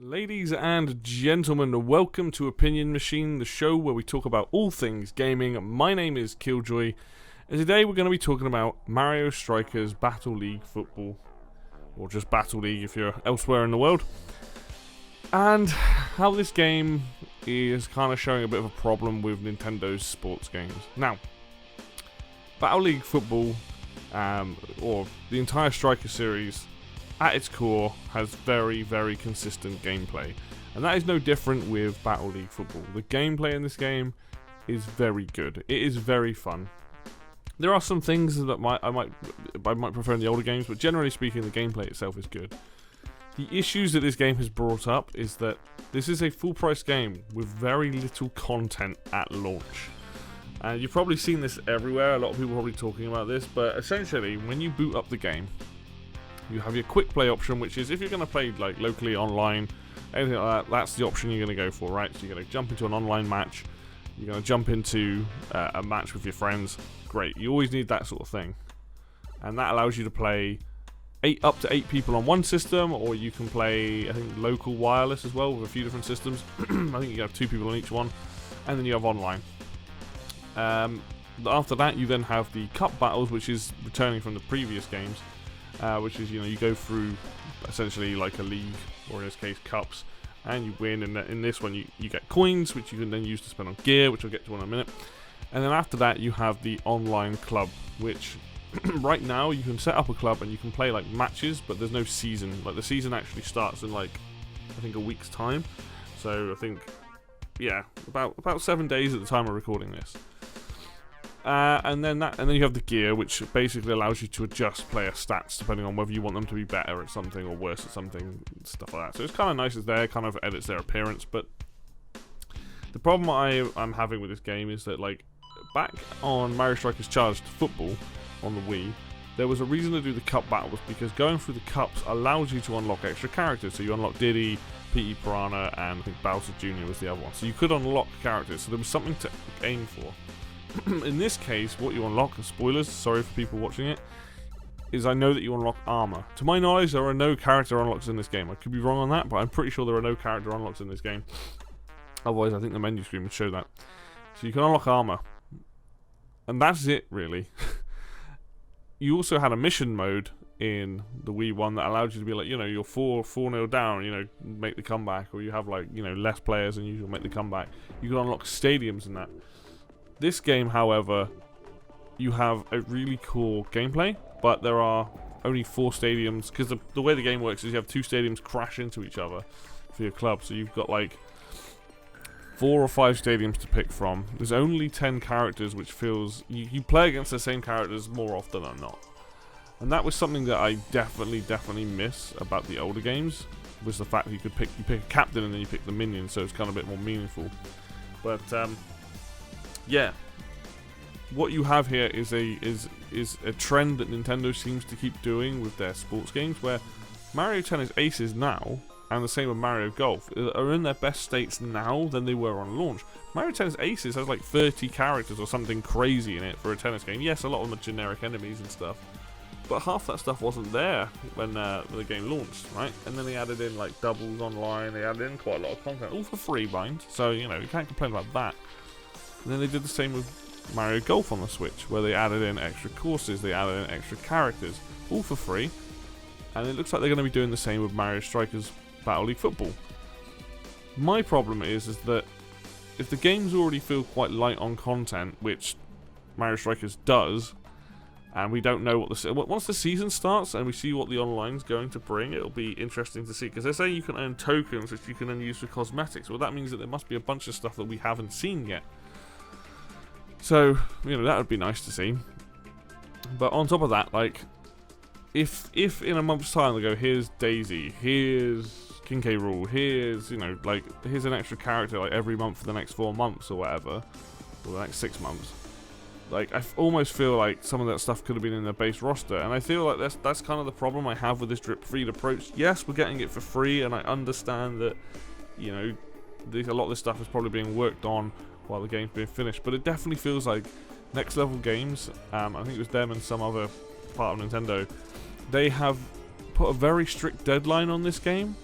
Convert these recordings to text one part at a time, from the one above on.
Ladies and gentlemen, welcome to Opinion Machine, the show where we talk about all things gaming. My name is Killjoy, and today we're going to be talking about Mario Strikers Battle League Football, or just Battle League if you're elsewhere in the world, and how this game is kind of showing a bit of a problem with Nintendo's sports games. Now, Battle League Football, or the entire Striker series, at its core, has very, very consistent gameplay. And that is no different with Battle League Football. The gameplay in this game is very good. It is very fun. There are some things that I might prefer in the older games, but generally speaking, the gameplay itself is good. The issues that this game has brought up is that this is a full-price game with very little content at launch. And you've probably seen this everywhere. A lot of people are probably talking about this, but essentially, when you boot up the game, you have your quick play option, which is if you're going to play like locally online, anything like that, that's the option you're going to go for, right? So you're going to jump into an online match, you're going to jump into a match with your friends. Great, you always need that sort of thing, and that allows you to play up to 8 people on one system, or you can play, I think, local wireless as well with a few different systems. I think you have 2 people on each one, and then you have online. After that, you then have the cup battles, which is returning from the previous games. Which is, you go through essentially like a league, or in this case cups, and you win, and in this one you get coins, which you can then use to spend on gear, which I'll get to in a minute. And then after that you have the online club, which right now you can set up a club and you can play like matches, but there's no season. Like the season actually starts in like, I think, a week's time. So I think, yeah, about 7 days at the time of recording this. And then you have the gear, which basically allows you to adjust player stats depending on whether you want them to be better at something or worse at something, stuff like that. So it's kind of nice, it's there, kind of edits their appearance. But the problem I'm having with this game is that, like, back on Mario Strikers Charged Football on the Wii, there was a reason to do the cup battles, because going through the cups allows you to unlock extra characters. So you unlock Diddy, P.E. Piranha, and I think Bowser Jr. was the other one. So you could unlock characters, so there was something to aim for. In this case, what you unlock, and spoilers, sorry for people watching it, is I know that you unlock armor. To my knowledge, there are no character unlocks in this game. I could be wrong on that, but I'm pretty sure there are no character unlocks in this game. Otherwise, I think the menu screen would show that. So you can unlock armor. And that's it, really. You also had a mission mode in the Wii one that allowed you to be like, you're 4-0 down, make the comeback, or you have like, less players than usual, make the comeback. You can unlock stadiums in that. This game, however, you have a really cool gameplay, but there are only 4 stadiums, because the way the game works is you have 2 stadiums crash into each other for your club, so you've got like 4 or 5 stadiums to pick from. There's only 10 characters, which feels, you play against the same characters more often than not. And that was something that I definitely miss about the older games, was the fact that you pick a captain and then you pick the minions, so it's kind of a bit more meaningful. But yeah, what you have here is a trend that Nintendo seems to keep doing with their sports games, where Mario Tennis Aces now, and the same with Mario Golf, are in their best states now than they were on launch. Mario Tennis Aces has like 30 characters or something crazy in it for a tennis game. Yes, a lot of them are generic enemies and stuff, but half that stuff wasn't there when the game launched, right? And then they added in like doubles online, they added in quite a lot of content, all for free, mind. So, you can't complain about that. And then they did the same with Mario Golf on the Switch, where they added in extra courses, they added in extra characters, all for free. And it looks like they're going to be doing the same with Mario Strikers Battle League Football. My problem is that if the games already feel quite light on content, which Mario Strikers does, and we don't know once the season starts and we see what the online's going to bring, it'll be interesting to see, because they're saying you can earn tokens which you can then use for cosmetics. Well, that means that there must be a bunch of stuff that we haven't seen yet. So, that would be nice to see. But on top of that, like, if in a month's time they go, here's Daisy, here's King K. Rool, here's, here's an extra character, like, every month for the next 4 months or whatever, or the next 6 months. Like, I almost feel like some of that stuff could have been in their base roster, and I feel like that's kind of the problem I have with this drip-feed approach. Yes, we're getting it for free, and I understand that, a lot of this stuff is probably being worked on while the game's being finished, but it definitely feels like Next Level Games, I think it was them and some other part of Nintendo, they have put a very strict deadline on this game,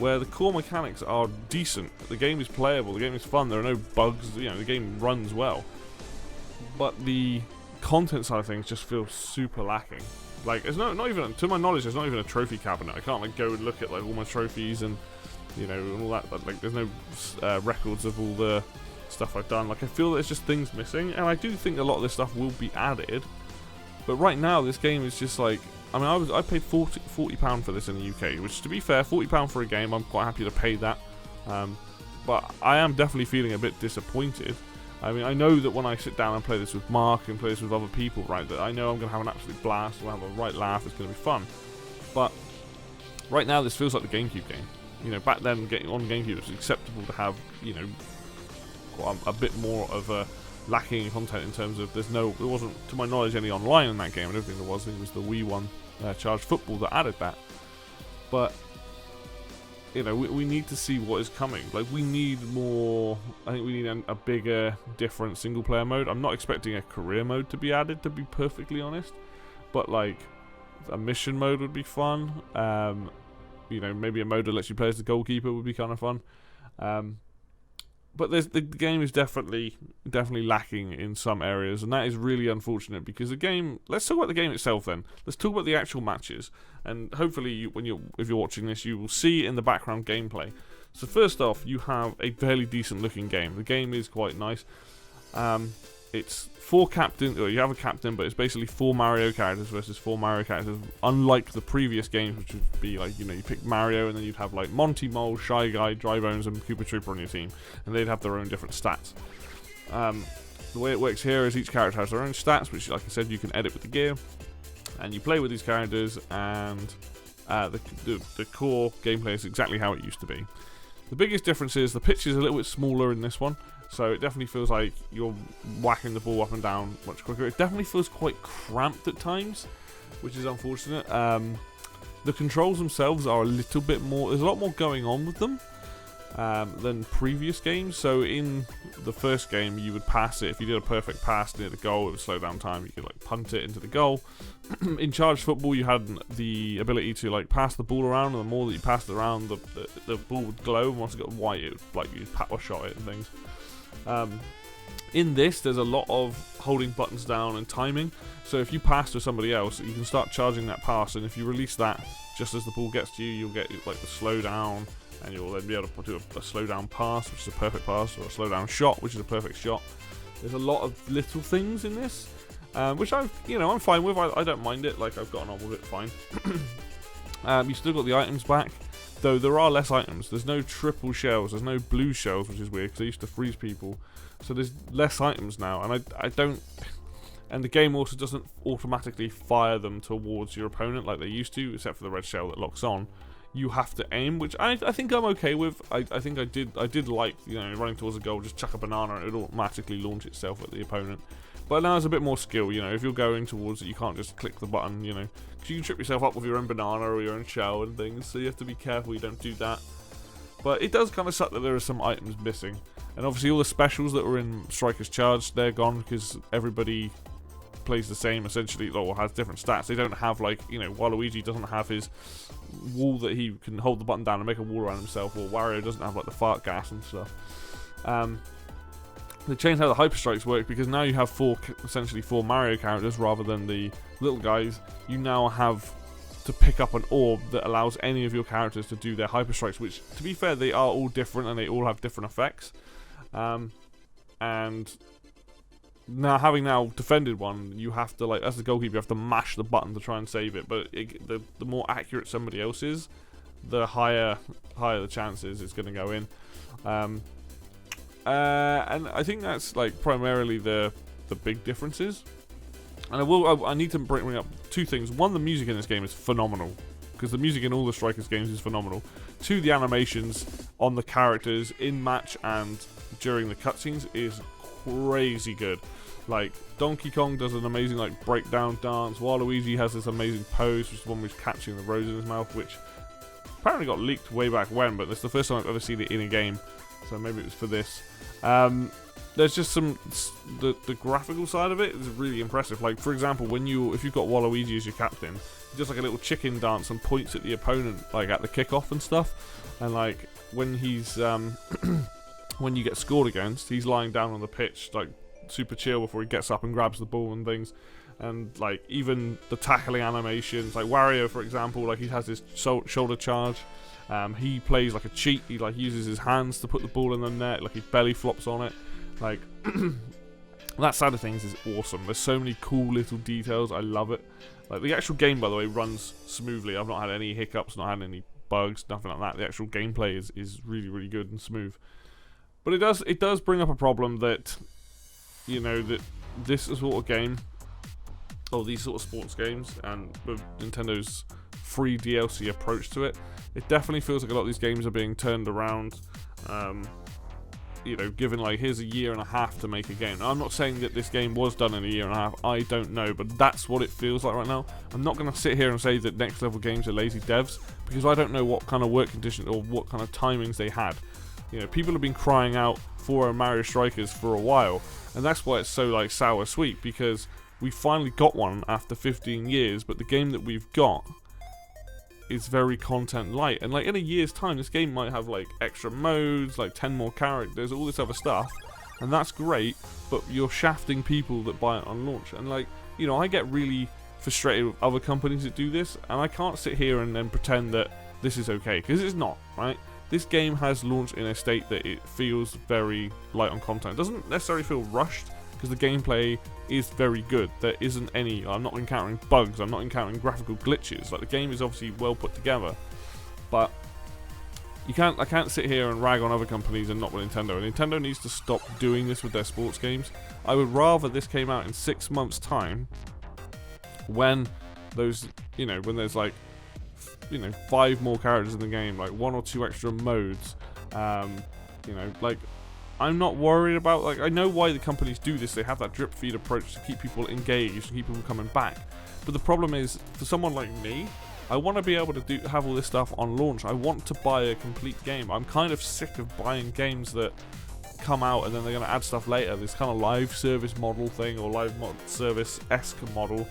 where the core mechanics are decent. The game is playable, the game is fun, there are no bugs, you know, the game runs well. But the content side of things just feels super lacking. Like, it's not even, to my knowledge, there's not even a trophy cabinet. I can't like go and look at like all my trophies and, you know, and all that. But, like, there's no records of all the stuff I've done. Like, I feel there's just things missing, and I do think a lot of this stuff will be added. But right now, this game is just like, I mean, I paid £40 for this in the UK, which, to be fair, £40 for a game, I'm quite happy to pay that. But I am definitely feeling a bit disappointed. I mean, I know that when I sit down and play this with Mark and play this with other people, right, that I know I'm going to have an absolute blast, I'm going to have a right laugh, it's going to be fun. But right now, this feels like the GameCube game. You know, back then, getting on GameCube, it was acceptable to have, you know, quite a bit more of a lacking in content in terms of there wasn't, to my knowledge, any online in that game. I don't think there was. I think it was the Wii one, Charged Football, that added that. But, you know, we need to see what is coming. Like, we need more. I think we need a bigger, different single player mode. I'm not expecting a career mode to be added, to be perfectly honest. But, like, a mission mode would be fun. You know, maybe a mode that lets you play as the goalkeeper would be kind of fun. But the game is definitely lacking in some areas, and that is really unfortunate, because the game. Let's talk about the game itself then. Let's talk about the actual matches, and hopefully, if you're watching this, you will see in the background gameplay. So first off, you have a fairly decent looking game. The game is quite nice. It's 4 captains, or you have a captain, but it's basically 4 Mario characters versus 4 Mario characters. Unlike the previous games, which would be like, you know, you pick Mario and then you'd have like Monty Mole, Shy Guy, Dry Bones, and Koopa Trooper on your team, and they'd have their own different stats. The way it works here is each character has their own stats, which, like I said, you can edit with the gear, and you play with these characters, and the core gameplay is exactly how it used to be. The biggest difference is the pitch is a little bit smaller in this one. So it definitely feels like you're whacking the ball up and down much quicker. It definitely feels quite cramped at times, which is unfortunate. The controls themselves are a little bit more. There's a lot more going on with them than previous games. So in the first game, you would pass it. If you did a perfect pass near the goal, it would slow down time. You could like punt it into the goal. In Charged Football, you had the ability to like pass the ball around, and the more that you passed it around, the ball would glow. And once it got white, it would, like, you'd power shot it and things. In this, there's a lot of holding buttons down and timing. So if you pass to somebody else, you can start charging that pass, and if you release that just as the ball gets to you, you'll get like the slow down, and you'll then be able to do a slow down pass, which is a perfect pass, or a slow down shot, which is a perfect shot. There's a lot of little things in this, which I'm fine with. I don't mind it. Like, I've gotten on with it fine. You still got the items back. Though there are less items. There's no triple shells, there's no blue shells, which is weird because they used to freeze people. So there's less items now, and I don't. And the game also doesn't automatically fire them towards your opponent like they used to, except for the red shell that locks on. You have to aim, which I think I'm okay with. I think I did like, you know, running towards a goal, just chuck a banana and it would automatically launch itself at the opponent. But now there's a bit more skill, you know. If you're going towards it, you can't just click the button, you know, because you can trip yourself up with your own banana or your own shell and things, so you have to be careful you don't do that. But it does kind of suck that there are some items missing. And obviously all the specials that were in Strikers Charged, they're gone because everybody plays the same, essentially, or has different stats. They don't have, like, you know, Waluigi doesn't have his wall that he can hold the button down and make a wall around himself, or Wario doesn't have, like, the fart gas and stuff. They changed how the Hyper Strikes work, because now you have essentially four Mario characters rather than the little guys. You now have to pick up an orb that allows any of your characters to do their Hyper Strikes, which, to be fair, they are all different and they all have different effects. And now, having defended one, you have to, like, as the goalkeeper, you have to mash the button to try and save it. But the more accurate somebody else is, the higher the chances it's going to go in. And I think that's, like, primarily the big differences. And I need to bring up two things. One, the music in this game is phenomenal, because the music in all the Strikers games is phenomenal. Two, the animations on the characters in match and during the cutscenes is crazy good. Like, Donkey Kong does an amazing, like, breakdown dance. Waluigi has this amazing pose, which is the one where he's catching the rose in his mouth, which apparently got leaked way back when, but it's the first time I've ever seen it in a game, so maybe it was for this. There's just the graphical side of it is really impressive. Like, for example, if you've got Waluigi as your captain, just like a little chicken dance and points at the opponent like at the kickoff and stuff. And like when he's when you get scored against, he's lying down on the pitch like super chill before he gets up and grabs the ball and things. And like even the tackling animations, like Wario for example, like he has his shoulder charge. He plays like a cheat. He like uses his hands to put the ball in the net, like he belly flops on it. Like that side of things is awesome. There's so many cool little details. I love it. Like the actual game, by the way, runs smoothly. I've not had any hiccups, not had any bugs, nothing like that. The actual gameplay is really, really good and smooth. But it does bring up a problem that, you know, that this sort of game, or these sort of sports games, and with Nintendo's free DLC approach to it, it definitely feels like a lot of these games are being turned around. You know, given like here's a year and a half to make a game. Now, I'm not saying that this game was done in a year and a half. I don't know, but that's what it feels like right now. I'm not going to sit here and say that Next Level Games are lazy devs, because I don't know what kind of work conditions or what kind of timings they had. You know, people have been crying out for Mario Strikers for a while, and that's why it's so like sour sweet, because we finally got one after 15 years, but the game that we've got is very content light. And like in a year's time, this game might have like extra modes, like 10 more characters, all this other stuff, and that's great, but you're shafting people that buy it on launch. And like, you know, I get really frustrated with other companies that do this, and I can't sit here and then pretend that this is okay, because it's not, right? This game has launched in a state that it feels very light on content. It doesn't necessarily feel rushed, because the gameplay is very good. There isn't any, I'm not encountering bugs, I'm not encountering graphical glitches. Like the game is obviously well put together, but I can't sit here and rag on other companies and not with Nintendo. And Nintendo needs to stop doing this with their sports games. I would rather this came out in 6 months' time, when those, you know, when there's like, you know, 5 more characters in the game, like 1 or 2 extra modes, you know, like, I'm not worried about, like, I know why the companies do this. They have that drip feed approach to keep people engaged and keep people coming back. But the problem is, for someone like me, I want to be able to have all this stuff on launch. I want to buy a complete game. I'm kind of sick of buying games that come out and then they're going to add stuff later. This kind of live service model thing, or live service-esque model.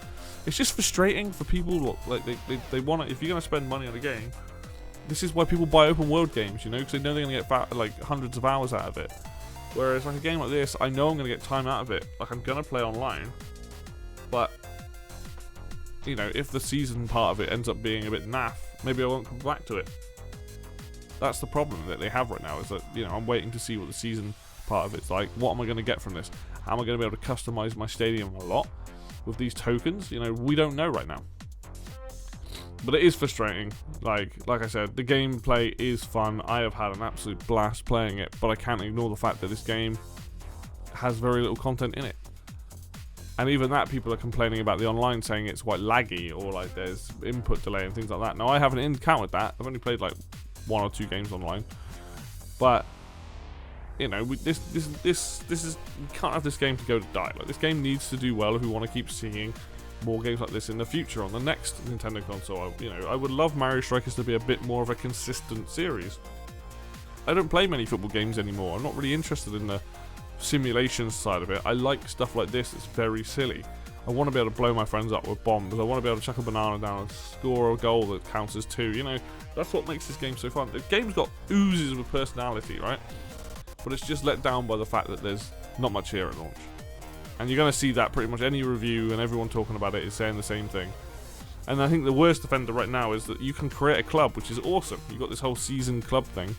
It's just frustrating for people. Like they want to, if you're going to spend money on a game, this is why people buy open world games, you know, because they know they're going to get like hundreds of hours out of it. Whereas like a game like this, I know I'm going to get time out of it. Like I'm going to play online, but you know, if the season part of it ends up being a bit naff, maybe I won't come back to it. That's the problem that they have right now, is that, you know, I'm waiting to see what the season part of it's like. What am I going to get from this? How am I going to be able to customize my stadium a lot with these tokens? You know, we don't know right now. But it is frustrating. Like I said, the gameplay is fun. I have had an absolute blast playing it, but I can't ignore the fact that this game has very little content in it. And even that, people are complaining about the online, saying it's quite laggy, or like there's input delay and things like that. Now, I haven't encountered that. I've only played like 1 or 2 games online. But you know, this is, we can't have this game to go to die. Like, this game needs to do well if we want to keep seeing more games like this in the future on the next Nintendo console. I would love Mario Strikers to be a bit more of a consistent series. I don't play many football games anymore. I'm not really interested in the simulation side of it. I like stuff like this. It's very silly. I want to be able to blow my friends up with bombs. I want to be able to chuck a banana down and score a goal that counts as 2. You know, that's what makes this game so fun. The game's got oozes with personality, right? But it's just let down by the fact that there's not much here at launch. And you're going to see that pretty much any review, and everyone talking about it is saying the same thing. And I think the worst offender right now is that you can create a club, which is awesome. You've got this whole season club thing.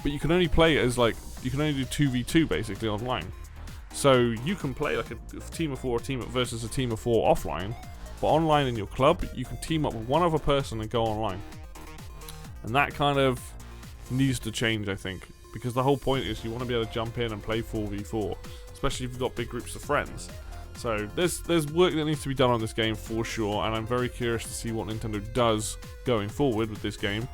But you can only play it as like, you can only do 2v2 basically online. So you can play like a team of 4 versus a team of 4 offline. But online in your club, you can team up with one other person and go online. And that kind of needs to change, I think. Because the whole point is you want to be able to jump in and play 4v4. Especially if you've got big groups of friends. So there's work that needs to be done on this game for sure, and I'm very curious to see what Nintendo does going forward with this game,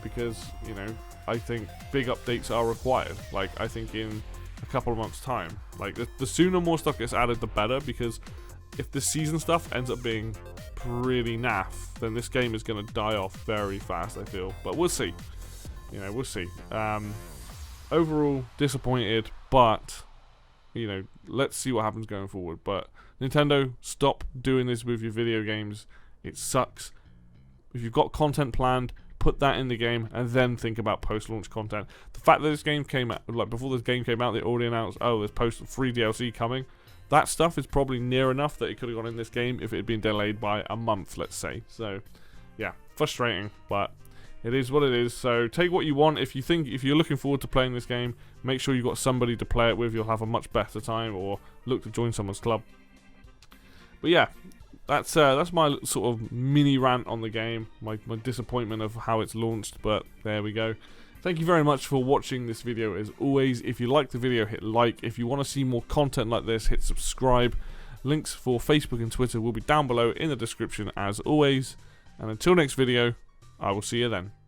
because, you know, I think big updates are required. Like, I think in a couple of months' time, like the sooner more stuff gets added, the better, because if the season stuff ends up being pretty naff, then this game is going to die off very fast, I feel. But we'll see. You know, we'll see. Overall, disappointed, but you know, let's see what happens going forward. But Nintendo, stop doing this with your video games. It sucks. If you've got content planned, put that in the game and then think about post-launch content. The fact that this game came out, like before this game came out, they already announced, oh, there's free DLC coming. That stuff is probably near enough that it could have gone in this game if it had been delayed by a month, let's say. So, yeah, frustrating, but it is what it is. So take what you want. If you're looking forward to playing this game, make sure you've got somebody to play it with. You'll have a much better time, or look to join someone's club. But yeah, that's my sort of mini rant on the game, my disappointment of how it's launched, but there we go. Thank you very much for watching this video. As always, if you liked the video, hit like. If you want to see more content like this, hit subscribe. Links for Facebook and Twitter will be down below in the description as always. And until next video, I will see you then.